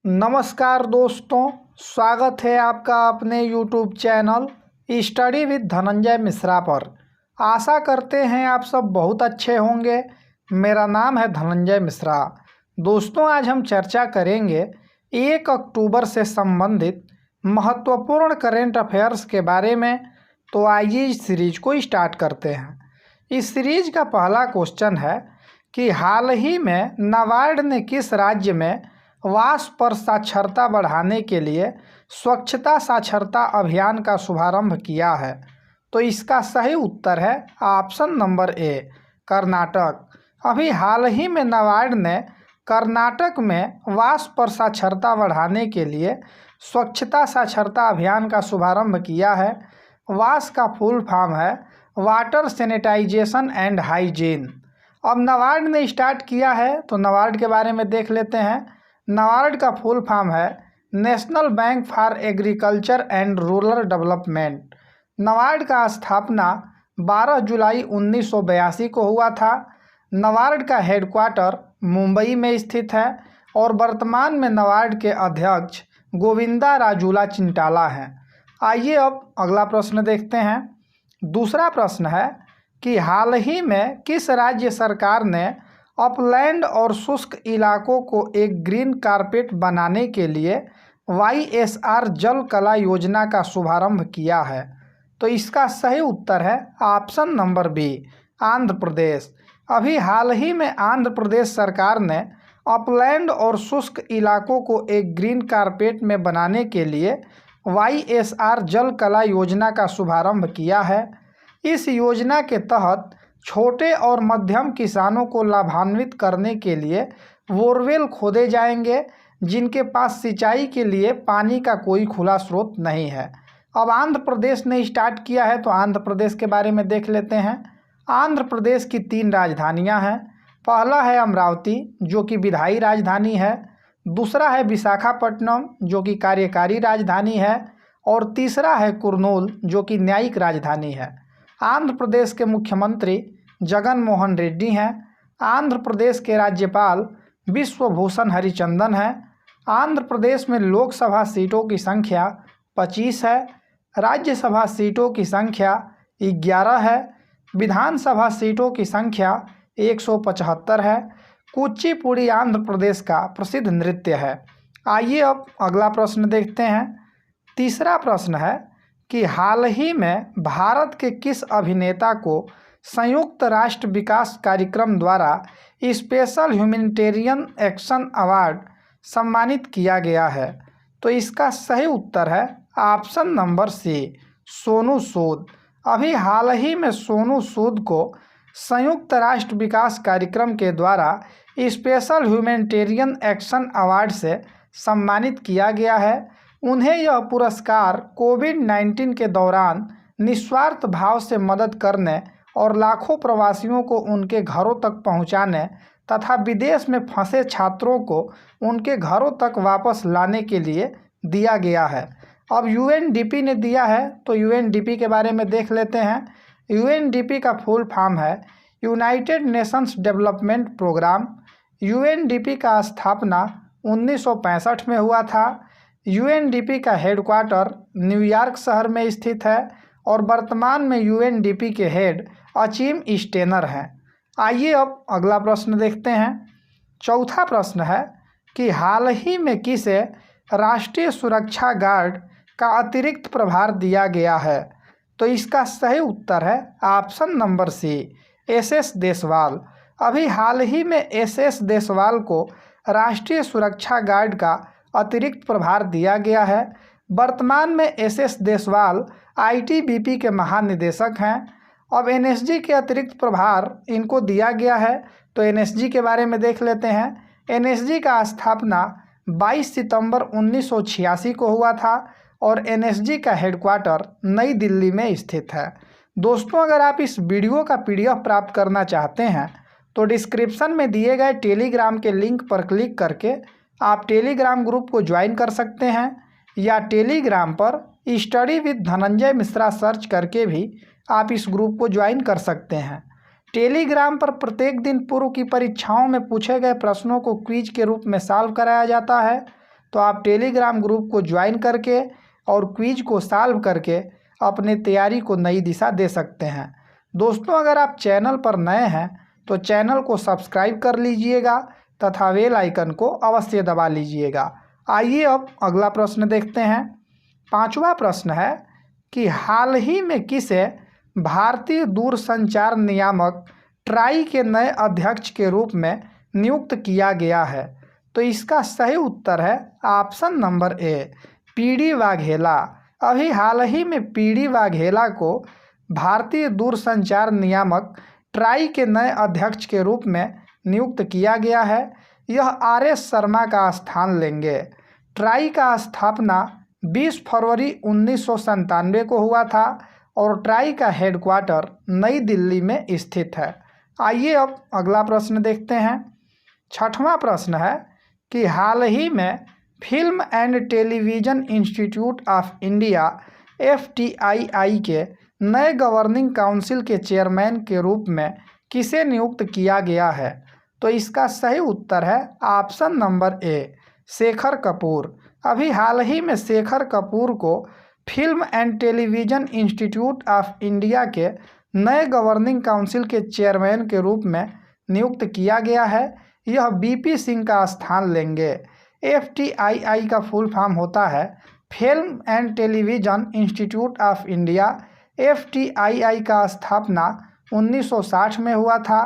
नमस्कार दोस्तों, स्वागत है आपका अपने YouTube channel study with Dhananjay Mishra पर। आशा करते हैं आप सब बहुत अच्छे होंगे। मेरा नाम है धनंजय मिश्रा। दोस्तों, आज हम चर्चा करेंगे 1 अक्टूबर से संबंधित महत्वपूर्ण करेंट अफेयर्स के बारे में। तो आइए इस सीरीज को स्टार्ट करते हैं। इस सीरीज का पहला क्वेश्चन है कि हाल ही में नाबार्ड ने किस राज्य में वाष्प पर साक्षरता बढ़ाने के लिए स्वच्छता साक्षरता अभियान का शुभारंभ किया है? तो इसका सही उत्तर है ऑप्शन नंबर ए, कर्नाटक। अभी हाल ही में नाबार्ड ने कर्नाटक में वाष्प पर साक्षरता बढ़ाने के लिए स्वच्छता साक्षरता अभियान का शुभारंभ किया है। वाष्प का फुल फॉर्म है वाटर सैनिटाइजेशन एंड हाइजीन। अब नाबार्ड ने स्टार्ट किया है, तो नाबार्ड के बारे में देख लेते हैं। नाबार्ड का फुल फॉर्म है national bank for agriculture and rural development. NABARD का स्थापना 12 जुलाई 1982 को हुआ था। नाबार्ड का हेडक्वार्टर मुंबई में स्थित है और वर्तमान में नाबार्ड के अध्यक्ष गोविंदा राजूला चिंटाला हैं। आइए अब अगला प्रश्न देखते हैं। दूसरा प्रश्न है कि हाल ही में किस राज्य सरकार ने अपलैंड और शुष्क इलाकों को एक ग्रीन कारपेट बनाने के लिए YSR जल कला योजना का शुभारंभ किया है? तो इसका सही उत्तर है option number B, Andhra Pradesh. अभी हाल ही में आंध्र प्रदेश सरकार ने अपलैंड और शुष्क इलाकों को एक ग्रीन कारपेट में बनाने के लिए YSR जल कला योजना का शुभारंभ किया है। इस योजना के तहत छोटे और मध्यम किसानों को लाभान्वित करने के लिए बोरवेल खोदे जाएंगे जिनके पास सिंचाई के लिए पानी का कोई खुला स्रोत नहीं है। अब आंध्र प्रदेश ने स्टार्ट किया है, तो आंध्र प्रदेश के बारे में देख लेते हैं। आंध्र प्रदेश की 3 राजधानियां हैं। पहला है अमरावती, जो कि विधायी राजधानी है। दूसरा है विशाखापट्टनम, जो कि कार्यकारी राजधानी है। और तीसरा है कुर्नूल, जो कि न्यायिक राजधानी है। आंध्र प्रदेश के मुख्यमंत्री जगन मोहन रेड्डी हैं। आंध्र प्रदेश के राज्यपाल विश्वभूषण हरिचंदन हैं। आंध्र प्रदेश में लोकसभा सीटों की संख्या 25 है। राज्यसभा सीटों की संख्या 11 है। विधानसभा सीटों की संख्या 175 है। कुचिपुड़ी आंध्र प्रदेश का प्रसिद्ध नृत्य है। आइए अब अगला प्रश्न देखते हैं। तीसरा प्रश्न है कि हाल ही में भारत के किस अभिनेता को संयुक्त राष्ट्र विकास कार्यक्रम द्वारा स्पेशल ह्यूमैनिटेरियन एक्शन अवार्ड सम्मानित किया गया है? तो इसका सही उत्तर है ऑप्शन नंबर सी, सोनू सूद। अभी हाल ही में सोनू सूद को संयुक्त राष्ट्र विकास कार्यक्रम के द्वारा स्पेशल ह्यूमैनिटेरियन एक्शन अवार्ड से सम्मानित किया गया है। उन्हें यह पुरस्कार कोविड-19 के दौरान निस्वार्थ भाव से मदद करने और लाखों प्रवासियों को उनके घरों तक पहुंचाने तथा विदेश में फंसे छात्रों को उनके घरों तक वापस लाने के लिए दिया गया है। अब UNDP ने दिया है, तो UNDP के बारे में देख लेते हैं। UNDP का फुल फॉर्म है united nations development programme. UNDP का स्थापना 1965 में हुआ था। UNDP का हेडक्वार्टर न्यूयॉर्क शहर में स्थित है और वर्तमान में UNDP के हेड अचीम स्टेनर हैं। आइए अब अगला प्रश्न देखते हैं। चौथा प्रश्न है कि हाल ही में किसे राष्ट्रीय सुरक्षा गार्ड का अतिरिक्त प्रभार दिया गया है? तो इसका सही उत्तर है option number C, SS Deswal. अभी हाल ही में SS देसवाल को राष्ट्रीय सुरक्षा गार्ड का अतिरिक्त प्रभार दिया गया है। वर्तमान में SS देसवाल ITBP के महानिदेशक हैं। अब NSG के अतिरिक्त प्रभार इनको दिया गया है, तो NSG के बारे में देख लेते हैं। NSG का स्थापना 22 सितंबर 1986 को हुआ था और NSG का हेडक्वार्टर नई दिल्ली में स्थित है। दोस्तों, अगर आप इस वीडियो का PDF प्राप्त करना चाहते हैं तो डिस्क्रिप्शन में दिए गए टेलीग्राम के लिंक पर क्लिक करके आप टेलीग्राम ग्रुप को ज्वाइन कर सकते हैं, या टेलीग्राम पर study with Dhananjay Mishra search करके भी आप इस ग्रुप को ज्वाइन कर सकते हैं। टेलीग्राम पर प्रत्येक दिन पूर्व की परीक्षाओं में पूछे गए प्रश्नों को क्विज के रूप में सॉल्व कराया जाता है। तो आप टेलीग्राम ग्रुप को ज्वाइन करके और क्विज को सॉल्व करके अपने तैयारी को नई दिशा दे सकते हैं। दोस्तों, अगर आप चैनल पर नए हैं तो चैनल को सब्सक्राइब कर लीजिएगा तथा बेल आइकन को अवश्य दबा लीजिएगा। आइए अब अगला प्रश्न देखते हैं। पांचवा प्रश्न है कि हाल ही में किसे भारतीय दूरसंचार नियामक ट्राई के नए अध्यक्ष के रूप में नियुक्त किया गया है? तो इसका सही उत्तर है option number A, PD Vaghela. अभी हाल ही में पीडी वाघेला को भारतीय दूरसंचार नियामक ट्राई के नए अध्यक्ष के रूप में नियुक्त किया गया है। यह आर.एस. शर्मा का स्थान लेंगे। ट्राई का स्थापना 20 फरवरी 1997 को हुआ था और ट्राई का हेडक्वार्टर नई दिल्ली में स्थित है। आइए अब अगला प्रश्न देखते हैं। छठवां प्रश्न है कि हाल ही में film and television institute of India FTII के नए गवर्निंग काउंसिल के चेयरमैन के रूप में किसे नियुक्त किया गया है? तो इसका सही उत्तर है option number A, Shekhar Kapoor. अभी हाल ही में शेखर कपूर को film and television institute of India के नए गवर्निंग काउंसिल के चेयरमैन के रूप में नियुक्त किया गया है। यह BP सिंह का स्थान लेंगे। FTII का फुल फॉर्म होता है film and television institute of India. FTII का स्थापना 1960 में हुआ था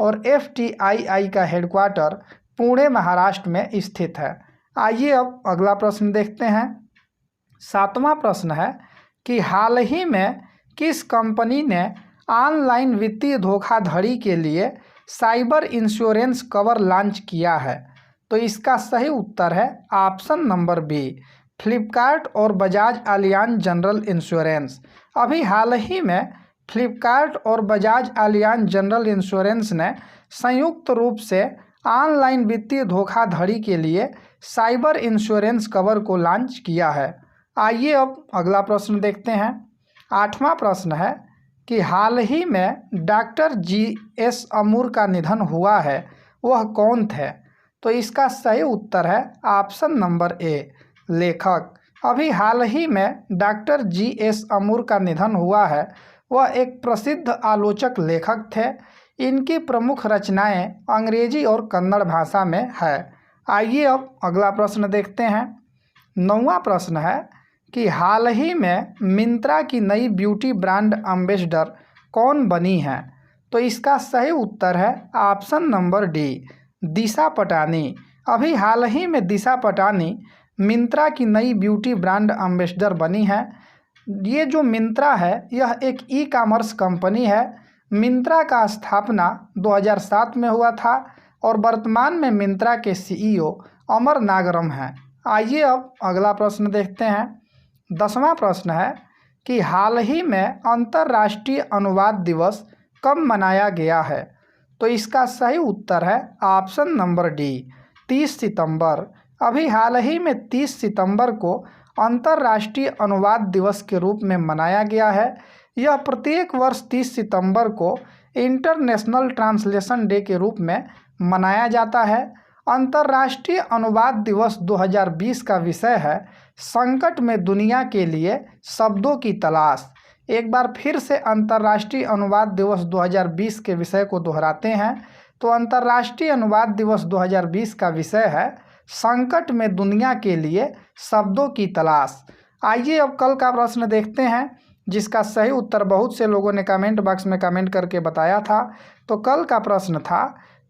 और FTII का हेडक्वार्टर पुणे महाराष्ट्र में स्थित है। आइए अब अगला प्रश्न देखते हैं। सातवां प्रश्न है कि हाल ही में किस कंपनी ने ऑनलाइन वित्तीय धोखाधड़ी के लिए साइबर इंश्योरेंस कवर लॉन्च किया है? तो इसका सही उत्तर है ऑप्शन नंबर बी, फ्लिपकार्ट और बजाज एलियांज जनरल इंश्योरेंस। अभी हाल ही में फ्लिपकार्ट और बजाज एलियांज जनरल इंश्योरेंस ने संयुक्त रूप से ऑनलाइन वित्तीय धोखाधड़ी के लिए साइबर इंश्योरेंस कवर को लॉन्च किया है। आइए अब अगला प्रश्न देखते हैं। आठवां प्रश्न है कि हाल ही में डॉक्टर GS अमूर का निधन हुआ है, वह कौन थे? तो इसका सही उत्तर है ऑप्शन नंबर ए, लेखक। अभी हाल ही में डॉक्टर GS अमूर का निधन हुआ है। वह एक प्रसिद्ध आलोचक लेखक थे। इनकी प्रमुख रचनाएं अंग्रेजी और कन्नड़ भाषा में है। आइए अब अगला प्रश्न देखते हैं। नौवां प्रश्न है कि हाल ही में मिंत्रा की नई ब्यूटी ब्रांड एम्बेसडर कौन बनी है? तो इसका सही उत्तर है ऑप्शन नंबर डी, दिशा पटानी। अभी हाल ही में दिशा पटानी मिंत्रा की नई ब्यूटी ब्रांड एम्बेसडर बनी है। ये जो मिंत्रा है यह एक ई-कॉमर्स कंपनी है। मिंत्रा का स्थापना 2007 में हुआ था और वर्तमान में मिंत्रा के CEO अमर नागरम हैं। आइए अब अगला प्रश्न देखते हैं। 10वां प्रश्न है कि हाल ही में अंतर्राष्ट्रीय अनुवाद दिवस कब मनाया गया है? तो इसका सही उत्तर है ऑप्शन नंबर डी, 30 सितंबर। अभी हाल ही में 30 सितंबर को अंतर्राष्ट्रीय अनुवाद दिवस के रूप में मनाया गया है। यह प्रत्येक वर्ष 30 सितंबर को इंटरनेशनल ट्रांसलेशन डे के रूप में मनाया जाता है। अंतर्राष्ट्रीय अनुवाद दिवस 2020 का विषय है संकट में दुनिया के लिए शब्दों की तलाश। एक बार फिर से अंतर्राष्ट्रीय अनुवाद दिवस 2020 के विषय को दोहराते हैं। तो अंतर्राष्ट्रीय अनुवाद दिवस 2020 का विषय है संकट में दुनिया के लिए शब्दों की तलाश। आइए अब कल का प्रश्न देखते हैं, जिसका सही उत्तर बहुत से लोगों ने कमेंट बॉक्स में कमेंट करके बताया था। तो कल का प्रश्न था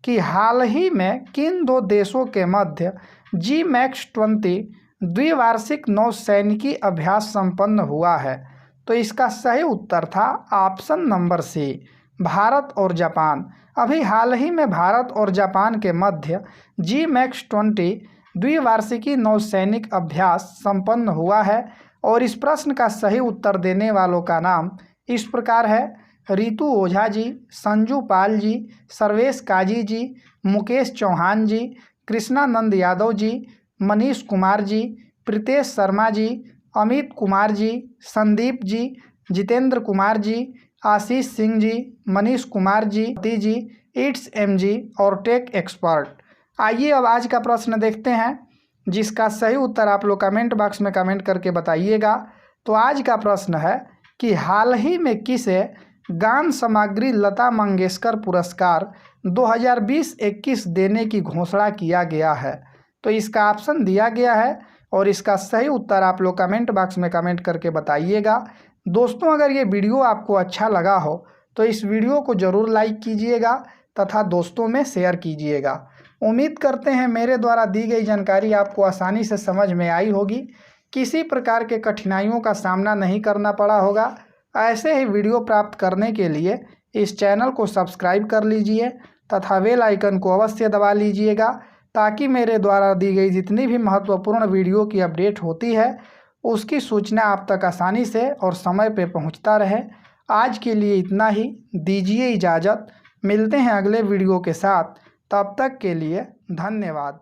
कि हाल ही में किन दो देशों के मध्य G-MAX-20 द्विवार्षिक नौसैनिकी अभ्यास संपन्न हुआ है? तो इसका सही उत्तर था ऑप्शन नंबर सी, भारत और जापान। अभी हाल ही में भारत और जापान के मध्य G-MAX-20 द्विवार्षिकी नौसैनिक अभ्यास संपन्न हुआ है। और इस प्रश्न का सही उत्तर देने वालों का नाम इस प्रकार है: रितु ओझा जी, संजू पाल जी, सर्वेश काजी जी, मुकेश चौहान जी, Krishnanand Yadav ji, Manish Kumar ji, Pritesh Sharma ji, Amit Kumar ji, Sandeep ji, Jitendra Kumar ji, Ashish Singh ji, Manish Kumar ji, it's M G और टेक एक्सपर्ट। आइए अब आज का प्रश्न देखते हैं, जिसका सही उत्तर आप लोग कमेंट बॉक्स में कमेंट करके बताइएगा। तो आज का प्रश्न है कि हाल ही में किसे गान सामग्री लता मंगेशकर पुरस्कार 2020-21 देने की घोषणा किया गया है। तो इसका ऑप्शन दिया गया है और इसका सही उत्तर आप लोग कमेंट बॉक्स में कमेंट करके बताइएगा। दोस्तों, अगर ये वीडियो आपको अच्छा लगा हो तो इस वीडियो को ज़रूर लाइक कीजिएगा तथा दोस्तों में शेयर कीजिएगा। उम्मीद करते हैं मेरे द्वारा दी गई जानकारी आपको आसानी से समझ में आई होगी, किसी प्रकार के कठिनाइयों का सामना नहीं करना पड़ा होगा। ऐसे ही वीडियो प्राप्त करने के लिए इस चैनल को सब्सक्राइब कर लीजिए तथा बेल आइकन को अवश्य दबा लीजिएगा, ताकि मेरे द्वारा दी गई जितनी भी महत्वपूर्ण वीडियो की अपडेट होती है उसकी सूचना आप तक आसानी से और समय पर पहुंचता रहे। आज के लिए इतना ही, दीजिए इजाज़त। मिलते हैं अगले वीडियो के साथ, तब तक के लिए धन्यवाद।